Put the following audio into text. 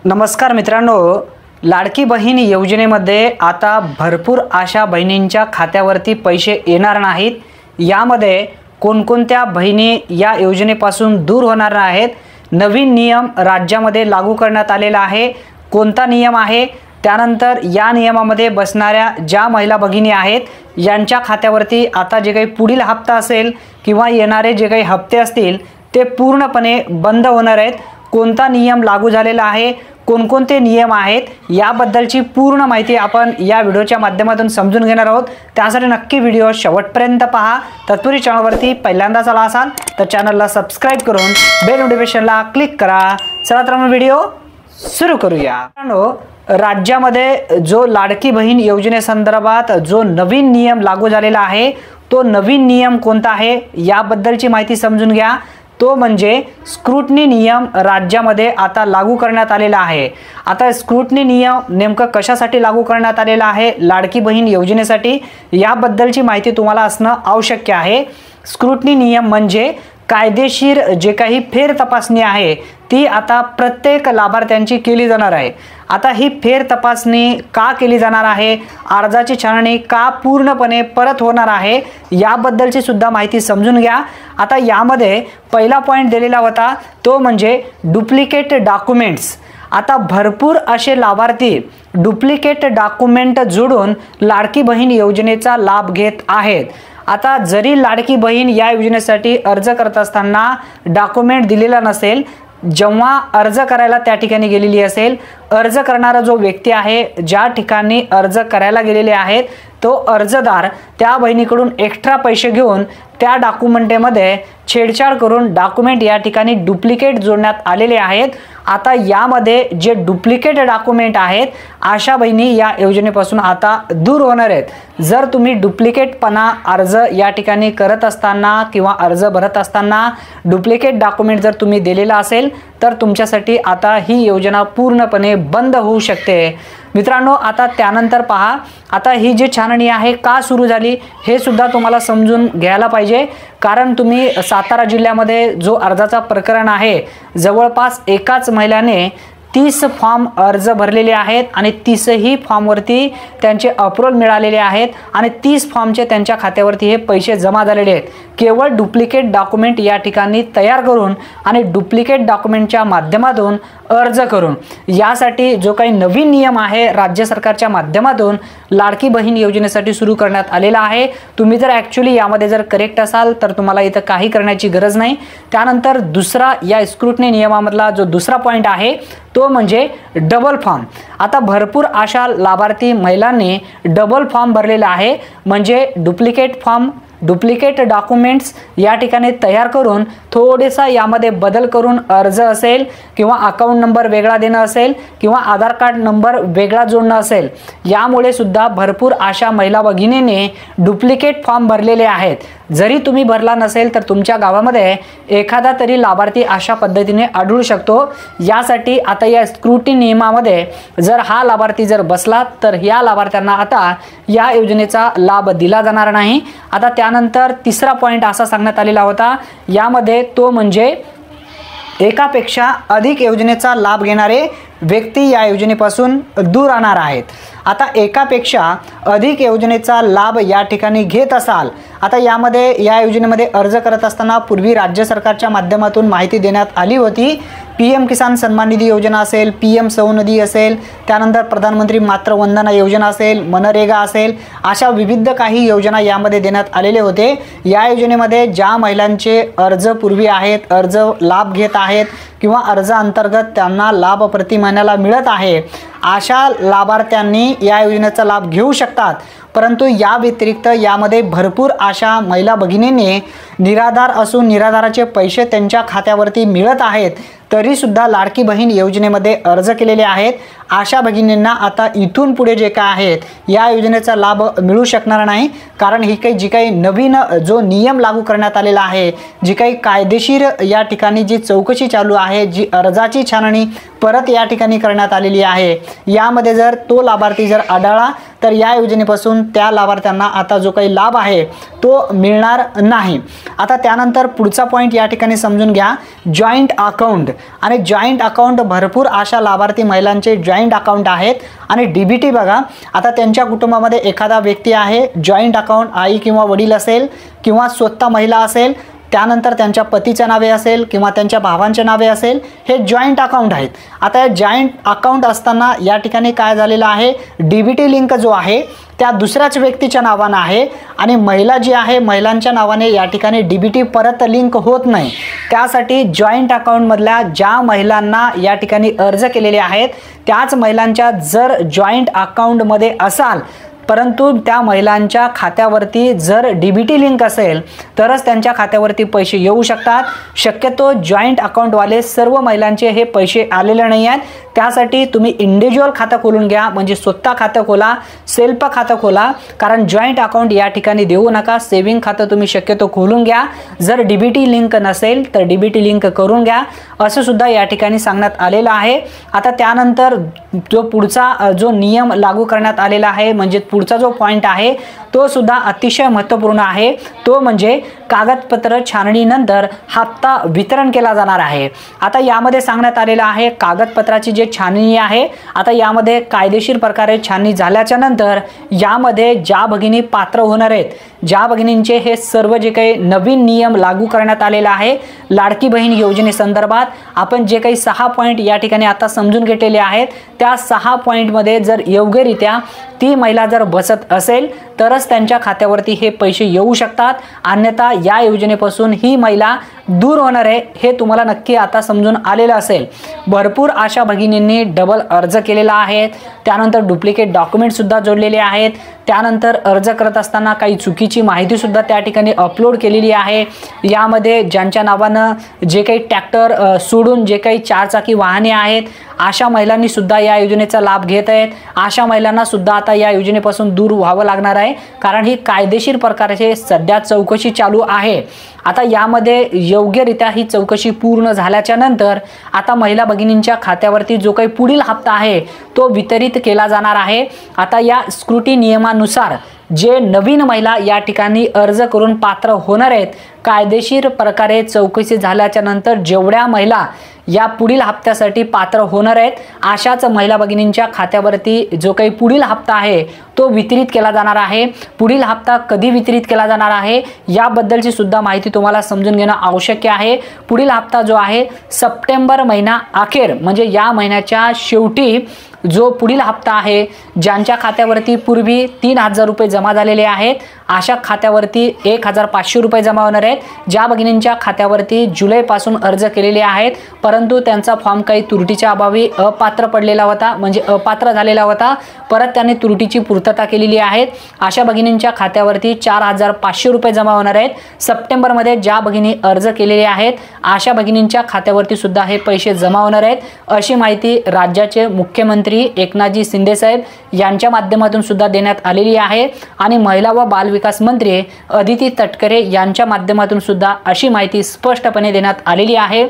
नमस्कार मित्रांनो, लाडकी बहीण योजनेमध्ये आता भरपूर अशा बहिणींच्या खात्यावरती पैसे येणार नाहीत। यामध्ये कोणकोणत्या बहिणी या योजनेपासून दूर होणार आहेत, नवीन नियम राज्यामध्ये लागू करण्यात आलेला आहे। कोणता नियम आहे, त्यानंतर या नियमामध्ये बसणाऱ्या ज्या महिला भगिनी आहेत यांच्या खात्यावरती आता जे काही पुढील हप्ता असेल किंवा येणारे जे काही हप्ते असतील ते पूर्णपणे बंद होणार आहेत। कोणता नियम लागू झालेला आहे, कोणकोणते नियम आहेत, याबद्दलची पूर्ण माहिती आपण या व्हिडिओच्या माध्यमातून समजून घेणार आहोत। त्यासाठी नक्की व्हिडिओ शेवटपर्यंत पहा। तत्पूर्वी चॅनलवरती पहिल्यांदाच आला असाल तर चॅनलला सबस्क्राइब करून बेल नोटिफिकेशनला क्लिक करा। चला तर मग व्हिडिओ सुरू करूया। राज्यामध्ये जो लाडकी बहीण योजनेसंदर्भात जो नवीन नियम लागू झालेला आहे तो नवीन नियम कोणता आहे याबद्दलची माहिती समजून घ्या। तो म्हणजे स्क्रूटनी नियम राज्यामध्ये आता लागू करण्यात आलेला आहे। आता स्क्रूटनी नियम नेमका कशासाठी लागू करण्यात आलेला आहे लाडकी बहीण योजनेसाठी याबद्दलची माहिती तुम्हाला असणं आवश्यक आहे। स्क्रूटनी नियम म्हणजे कायदेशीर जे काही फेर तपासणी आहे ती आता प्रत्येक लाभार्थ्यांची केली जाणार आहे। आता ही फेर तपासणी का केली जाणार आहे, अर्जाची छाननी का पूर्णपणे परत होणार आहे याबद्दलची सुद्धा माहिती समजून घ्या। आता यामध्ये पहिला पॉइंट दिलेला होता तो म्हणजे डुप्लिकेट डॉक्युमेंट्स। आता भरपूर असे लाभार्थी डुप्लिकेट डॉक्युमेंट जोडून लाडकी बहीण योजनेचा लाभ घेत आहेत। आता जरी लाडकी बहीण या योजनेसाठी अर्ज करत असताना डॉक्युमेंट दिलेला नसेल, जेव्हा अर्ज करायला त्या ठिकाणी गेलेली असेल, अर्ज करणारा जो व्यक्ती आहे ज्या ठिकाणी अर्ज करायला गेलेले आहेत तो अर्जदार त्या बहिणीकडून एक्स्ट्रा पैसे घेऊन त्या डॉक्युमेंटमध्ये छेडछाड करून डॉक्युमेंट या ठिकाणी डुप्लिकेट जोडण्यात आलेले आहेत। आता यामध्ये जे डुप्लिकेट डॉक्युमेंट आहेत अशा बहिणी या योजनेपासून आता दूर होणार आहेत। जर तुम्ही डुप्लिकेटपणा अर्ज या ठिकाणी करत असताना किंवा अर्ज भरत असताना डुप्लिकेट डॉक्युमेंट जर तुम्ही दिलेला असेल तर तुमच्यासाठी आता ही योजना पूर्णपणे बंद होऊ शकते। मित्रांनो, आता त्यानंतर पहा, आता ही जी छाननी आहे का सुरू झाली हे सुद्धा तुम्हाला समजून घ्यायला पाहिजे। कारण तुम्ही सातारा जिल्ह्यामध्ये जो अर्जाचा प्रकरण आहे जवळपास एकाच महिलाने 30 फॉर्म अर्ज भरलेले आहेत आणि 30ही फॉर्मवरती त्यांचे अप्रूव्हल मिळालेले आहेत आणि 30 फॉर्मचे त्यांच्या खात्यावरती हे पैसे जमा झालेले आहेत। केवळ डुप्लिकेट डॉक्युमेंट या ठिकाणी तयार करून आणि डुप्लिकेट डॉक्युमेंटच्या माध्यमातून अर्ज करून यासाठी जो काही नवीन नियम आहे राज्य सरकारच्या माध्यमातून लाडकी बहीण योजनेसाठी सुरू करण्यात आलेला आहे। तुम्ही जर ॲक्च्युअली यामध्ये जर करेक्ट असाल तर तुम्हाला इथं काही करण्याची गरज नाही। त्यानंतर दुसरा या स्क्रूटनी नियमामधला जो दुसरा पॉईंट आहे तो म्हणजे डबल फॉर्म। आता भरपूर अशा लाभार्थी महिलांनी डबल फॉर्म भरलेला आहे, म्हणजे डुप्लिकेट डॉक्युमेंट्स या ठिकाणी तयार करून थोडेसा यामध्ये बदल करून अर्ज असेल किंवा अकाउंट नंबर वेगळा देणं असेल किंवा आधार कार्ड नंबर वेगळा जोडणं असेल, यामुळे सुद्धा भरपूर अशा महिला भगिनीने डुप्लिकेट फॉर्म भरलेले आहेत। जरी तुम्ही भरला नसेल तर तुमच्या गावामध्ये एखादा तरी लाभार्थी अशा पद्धतीने आढळू शकतो। यासाठी आता या स्क्रूटनी नियमामध्ये जर हा लाभार्थी जर बसला तर या लाभार्थ्यांना आता या योजनेचा लाभ दिला जाणार नाही। आता त्यानंतर तिसरा पॉइंट असा सांगण्यात आलेला होता यामध्ये तो म्हणजे एकापेक्षा अधिक योजनेचा लाभ घेणारे व्यक्ती या योजनेपासून दूर राहणार आहेत। आता एकापेक्षा अधिक योजनेचा लाभ या ठिकाणी घेत असाल, आता यामध्ये या योजनेमध्ये अर्ज करत असताना पूर्वी राज्य सरकारच्या माध्यमातून माहिती देण्यात आली होती। PM किसान सन्मान निधी योजना असेल, PM सौनिधी असेल, त्यानंतर प्रधानमंत्री मातृ वंदना योजना असेल, मनरेगा असेल, अशा विविध काही योजना यामध्ये देण्यात आलेले होते। या योजनेमध्ये ज्या महिलांचे अर्ज पूर्वी आहेत, अर्ज लाभ घेत आहेत किंवा अर्ज अंतर्गत त्यांना लाभ प्रति महिन्याला मिळत आहे अशा लाभार्थ्यांनी या योजनेचा लाभ घेऊ शकतात। परंतु या व्यतिरिक्त यामध्ये भरपूर अशा महिला भगिनींनी निराधार असून निराधाराचे पैसे त्यांच्या खात्यावरती मिळत आहेत तरी सुद्धा लाडकी बहीण योजनेमध्ये अर्ज केलेले आहेत। अशा भगिनींना आता इथून पुढे जे काय आहेत या योजनेचा लाभ मिळू शकणार नाही। कारण ही जी काही नवीन जो नियम लागू करण्यात आलेला आहे, जी काही कायदेशीर या ठिकाणी जी चौकशी चालू आहे, जी अर्जाची छाननी परत या ठिकाणी करण्यात आलेली आहे। यामध्ये जर तो लाभार्थी जर आढळला तर या योजनेपासून त्या लाभार्थ्यांना आता जो काही लाभ आहे तो मिळणार नाही। आता त्यानंतर पुढचा पॉईंट या ठिकाणी समजून घ्या, जॉईंट अकाउंट। आणि जॉईंट अकाउंट भरपूर अशा लाभार्थी महिलांचे जॉईंट अकाउंट आहेत आणि डीबीटी बघा, आता त्यांच्या कुटुंबामध्ये एखादा व्यक्ती आहे, जॉईंट अकाउंट आई किंवा वडील असेल किंवा स्वतः महिला असेल, त्यानंतर त्यांच्या पतीच्या नावे असेल किंवा त्यांच्या भावांच्या नावे असेल, हे जॉईंट अकाउंट आहेत। आता हे जॉईंट अकाउंट असताना या ठिकाणी काय झालेलं आहे, डीबीटी लिंक जो आहे त्या दुसऱ्याच व्यक्तीच्या नावाने आहे आणि महिला जी आहे महिलांच्या नावाने या ठिकाणी डीबीटी परत लिंक होत नाही। त्यासाठी जॉईंट अकाउंटमधल्या ज्या महिलांना या ठिकाणी अर्ज केलेले आहेत त्याच महिलांच्या जर जॉईंट अकाउंटमध्ये असाल परंतु त्या महिलांच्या खात्यावरती जर डीबीटी लिंक असेल तरच त्यांच्या खात्यावरती पैसे येऊ शकतात। शक्यतो जॉईंट अकाउंटवाले सर्व महिलांचे हे पैसे आलेले नाही आहेत, त्यासाठी तुम्ही इंडिव्हिज्युअल खातं खोलून घ्या, म्हणजे स्वतः खातं खोला, सेल्फ खातं खोला, कारण जॉईंट अकाउंट या ठिकाणी देऊ नका। सेविंग खातं तुम्ही शक्यतो खोलून घ्या, जर डीबीटी लिंक नसेल तर डीबीटी लिंक करून घ्या, असं सुद्धा या ठिकाणी सांगण्यात आलेलं आहे। आता त्यानंतर जो पुढचा जो नियम लागू करण्यात आलेला आहे, म्हणजे पुढचा जो पॉइंट आहे तो सुद्धा अतिशय महत्त्वपूर्ण आहे, तो म्हणजे कागदपत्र छाननीनंतर हप्ता वितरण केला जाणार आहे। आता यामध्ये सांगण्यात आलेलं आहे कागदपत्राची जे छाननी आहे, आता यामध्ये कायदेशीर प्रकारे छाननी झाल्याच्या नंतर यामध्ये ज्या भगिनी पात्र होणार आहेत, ज्या भगिनींचे हे सर्व जे काही नवीन नियम लागू करण्यात आलेला आहे लाडकी बहीण योजनेसंदर्भात, आपण जे काही 6 पॉइंट या ठिकाणी आता समजून घेतलेले आहेत, त्या 6 पॉइंटमध्ये जर योग्यरित्या ती महिला जर बसत असेल तरच त्यांच्या खात्यावरती हे पैसे येऊ शकतात, अन्यथा या योजनेपासून ही महिला दूर होणार आहे, हे तुम्हाला नक्की आता समजून आलेलं असेल। भरपूर अशा भगिनींनी डबल अर्ज केलेला आहे, त्यानंतर डुप्लिकेट डॉक्युमेंट सुद्धा जोडलेले आहेत, त्यानंतर अर्ज करत असताना काही चुकीची माहिती सुद्धा त्या ठिकाणी अपलोड केलेली आहे। यामध्ये ज्यांच्या नावानं जे काही ट्रॅक्टर सोडून जे काही 4 चाकी वाहने आहेत अशा महिलांनी सुद्धा या योजनेचा लाभ घेत आहेत। अशा महिलांना सुद्धा आता या योजनेपासून दूर व्हावं लागणार आहे, कारण ही कायदेशीर प्रकारचे सध्या चौकशी चालू आहे। आता यामध्ये योग्यरित्या ही चौकशी पूर्ण झाल्याच्या नंतर आता महिला भगिनींच्या खात्यावरती जो काही पुढील हप्ता आहे तो वितरित केला जाणार आहे। आता या स्क्रूटी नियमानुसार जे नवीन महिला या ठिकाणी अर्ज करून पात्र होणार आहेत, कायदेशीर प्रकारे चौकशी झाल्याच्या नंतर जेवढ्या महिला या पुढील हप्त्यासाठी पात्र होणार आहेत अशाच महिला भगिनींच्या खात्यावरती जो काही पुढील हप्ता आहे तो वितरित केला जाणार आहे। पुढील हप्ता कधी वितरित केला जाणार आहे याबद्दलची सुद्धा माहिती तुम्हाला समजून घेणं आवश्यक आहे। पुढील हप्ता जो आहे सप्टेंबर महिना अखेर, म्हणजे या महिन्याच्या शेवटी जो पुढील हप्ता आहे, ज्यांच्या खात्यावरती पूर्वी 3000 रुपये जमा झालेले आहेत अशा खात्यावरती 1500 रुपये जमा होणार आहेत। ज्या भगिनींच्या खात्यावरती जुलैपासून अर्ज केलेले आहेत परंतु त्यांचा फॉर्म काही त्रुटीच्या अभावी अपात्र पडलेला होता, म्हणजे अपात्र झालेला होता, परत त्यांनी त्रुटीची पूर्तता केलेली आहे, अशा भगिनींच्या खात्यावरती 4500 रुपये जमा होणार आहेत। सप्टेंबरमध्ये ज्या भगिनी अर्ज केलेले आहेत अशा भगिनींच्या खात्यावरती सुद्धा हे पैसे जमा होणार आहेत, अशी माहिती राज्याचे मुख्यमंत्री एकनाथजी शिंदे साहेब यांच्या माध्यमातून सुद्धा देण्यात आलेली आहे आणि महिला व बाल विकास मंत्री अदिती तटकरे यांच्या माध्यमातून सुद्धा अशी माहिती स्पष्टपणे देण्यात आलेली आहे।